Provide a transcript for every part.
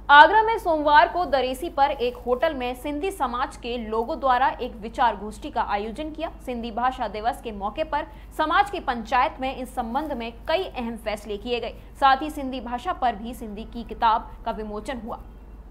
आगरा में सोमवार को दरेसी पर एक होटल में सिंधी समाज के लोगों द्वारा एक विचार गोष्ठी का आयोजन किया। सिंधी भाषा दिवस के मौके पर समाज की पंचायत में इस संबंध में कई अहम फैसले किए गए। साथ ही सिंधी भाषा पर भी सिंधी की किताब का विमोचन हुआ।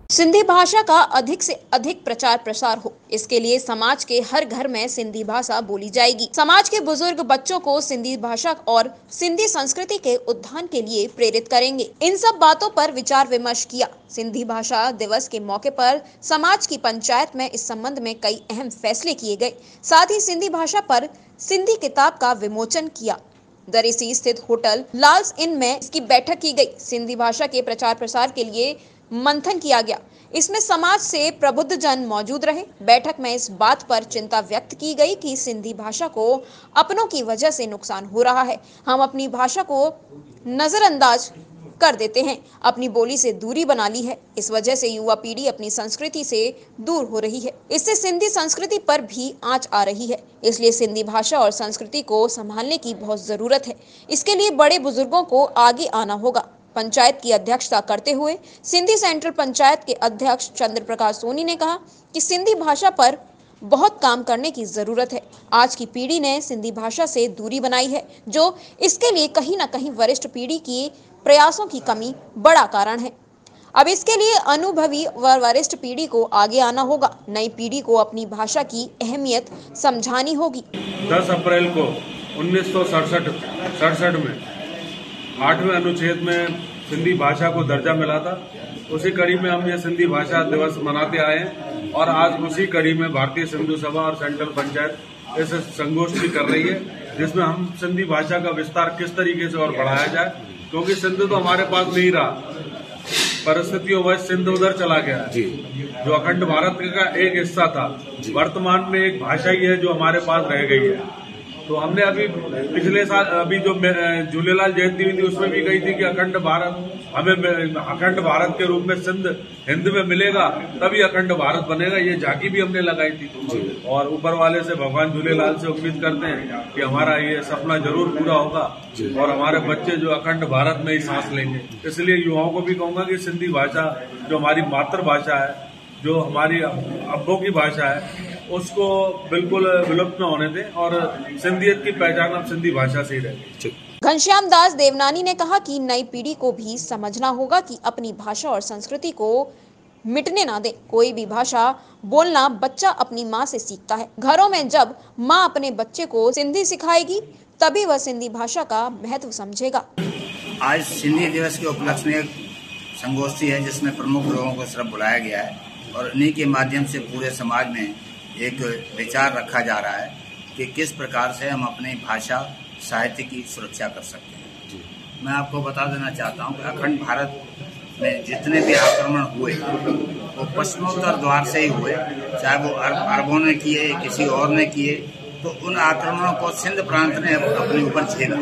सिंधी भाषा का अधिक से अधिक प्रचार प्रसार हो, इसके लिए समाज के हर घर में सिंधी भाषा बोली जाएगी। समाज के बुजुर्ग बच्चों को सिंधी भाषा और सिंधी संस्कृति के उत्थान के लिए प्रेरित करेंगे। इन सब बातों पर विचार विमर्श किया। सिंधी भाषा दिवस के मौके पर समाज की पंचायत में इस संबंध में कई अहम फैसले किए गए। साथ ही सिंधी भाषा पर सिंधी किताब का विमोचन किया। दरेसी स्थित होटल लाल्स इन में इसकी बैठक की गई। सिंधी भाषा के प्रचार प्रसार के लिए मंथन किया गया। इसमें समाज से प्रबुद्ध जन मौजूद रहे। बैठक में इस बात पर चिंता व्यक्त की गई कि सिंधी भाषा को अपनों की वजह से नुकसान हो रहा है। हम अपनी भाषा को नजरअंदाज कर देते हैं, अपनी बोली से दूरी बना ली है। इस वजह से युवा पीढ़ी अपनी संस्कृति से दूर हो रही है। इससे सिंधी संस्कृति पर भी आंच आ रही है। इसलिए सिंधी भाषा और संस्कृति को संभालने की बहुत जरूरत है। इसके लिए बड़े बुजुर्गों को आगे आना होगा। पंचायत की अध्यक्षता करते हुए सिंधी सेंट्रल पंचायत के अध्यक्ष चंद्र प्रकाश सोनी ने कहा कि सिंधी भाषा पर बहुत काम करने की जरूरत है। आज की पीढ़ी ने सिंधी भाषा से दूरी बनाई है, जो इसके लिए कहीं न कहीं वरिष्ठ पीढ़ी के प्रयासों की कमी बड़ा कारण है। अब इसके लिए अनुभवी व वरिष्ठ पीढ़ी को आगे आना होगा। नई पीढ़ी को अपनी भाषा की अहमियत समझानी होगी। 10 अप्रैल को 1967 में 8वें अनुच्छेद में सिंधी भाषा को दर्जा मिला था। उसी कड़ी में हम ये सिंधी भाषा दिवस मनाते आए हैं और आज उसी कड़ी में भारतीय सिंधु सभा और सेंट्रल पंचायत इस संगोष्ठी कर रही है, जिसमें हम सिंधी भाषा का विस्तार किस तरीके से और बढ़ाया जाए, क्योंकि सिंध तो हमारे पास नहीं रहा, परिस्थितियों वश सिंध उधर चला गया है, जो अखंड भारत का एक हिस्सा था। वर्तमान में एक भाषा ही है जो हमारे पास रह गई है। तो हमने अभी पिछले साल अभी जो झूलेलाल जयंती हुई थी उसमें भी कही थी कि अखंड भारत हमें अखंड भारत के रूप में सिंध हिंद में मिलेगा, तभी अखंड भारत बनेगा। ये झांकी भी हमने लगाई थी और ऊपर वाले से भगवान झूलेलाल से उम्मीद करते हैं कि हमारा ये सपना जरूर पूरा होगा और हमारे बच्चे जो अखंड भारत में ही सांस लेंगे। इसलिए युवाओं को भी कहूंगा कि सिंधी भाषा जो हमारी मातृभाषा है, जो हमारी अब्बों की भाषा है, उसको बिल्कुल विलुप्त न होने दें और सिंधियत की पहचान अब सिंधी भाषा से ही रहे। घनश्याम दास देवनानी ने कहा कि नई पीढ़ी को भी समझना होगा कि अपनी भाषा और संस्कृति को मिटने ना दे। कोई भी भाषा बोलना बच्चा अपनी माँ से सीखता है। घरों में जब माँ अपने बच्चे को सिंधी सिखाएगी, तभी वह सिंधी भाषा का महत्व समझेगा। आज सिंधी दिवस के उपलक्ष्य में एक संगोष्ठी है, जिसमें प्रमुख लोगों को सिर्फ बुलाया गया है और इन्हीं के माध्यम से पूरे समाज में एक विचार रखा जा रहा है कि किस प्रकार से हम अपनी भाषा साहित्य की सुरक्षा कर सकते हैं। मैं आपको बता देना चाहता हूं कि अखंड भारत में जितने भी आक्रमण हुए वो पश्चिमोत्तर द्वार से ही हुए, चाहे वो अरबों ने किए, किसी और ने किए। तो उन आक्रमणों को सिंध प्रांत ने अपने ऊपर झेला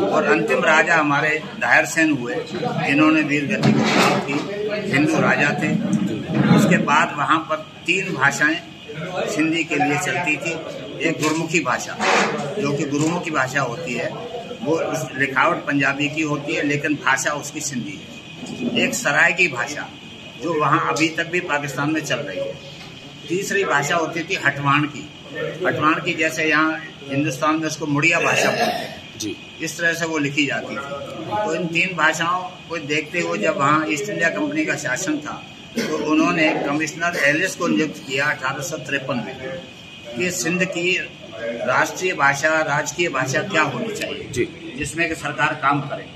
और अंतिम राजा हमारे दाहिर सेन हुए, जिन्होंने वीर गति को प्राप्त की। हिंदू राजा थे। उसके बाद वहाँ पर 3 भाषाएं सिंधी के लिए चलती थी। एक गुरमुखी भाषा, जो कि गुरुमुखी भाषा होती है, वो लिखावट पंजाबी की होती है लेकिन भाषा उसकी सिंधी है। एक सराय की भाषा, जो वहाँ अभी तक भी पाकिस्तान में चल रही है। तीसरी भाषा होती थी हटवाण की। हटवाण की जैसे यहाँ हिंदुस्तान में उसको मुड़िया भाषा बोलते हैं जी, इस तरह से वो लिखी जाती थी। तो इन 3 भाषाओं को देखते हुए जब वहाँ ईस्ट इंडिया कंपनी का शासन था, तो उन्होंने कमिश्नर एलिस को नियुक्त किया 1853 में कि सिंध की राष्ट्रीय भाषा, राजकीय भाषा क्या होनी चाहिए, जिसमें कि सरकार काम करे।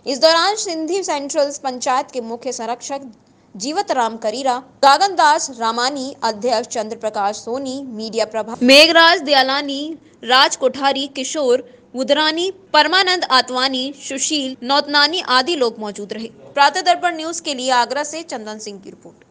इस दौरान सिंधी सेंट्रल पंचायत के मुख्य संरक्षक जीवत राम करीरा, गागन दास रामानी, अध्यक्ष चंद्र प्रकाश सोनी, मीडिया प्रभारी मेघराज दयालानी, राज कोठारी, किशोर मुदरानी, परमानंद आतवानी, सुशील नौतनानी आदि लोग मौजूद रहे। प्रातः दर्पण न्यूज के लिए आगरा से चंदन सिंह की रिपोर्ट।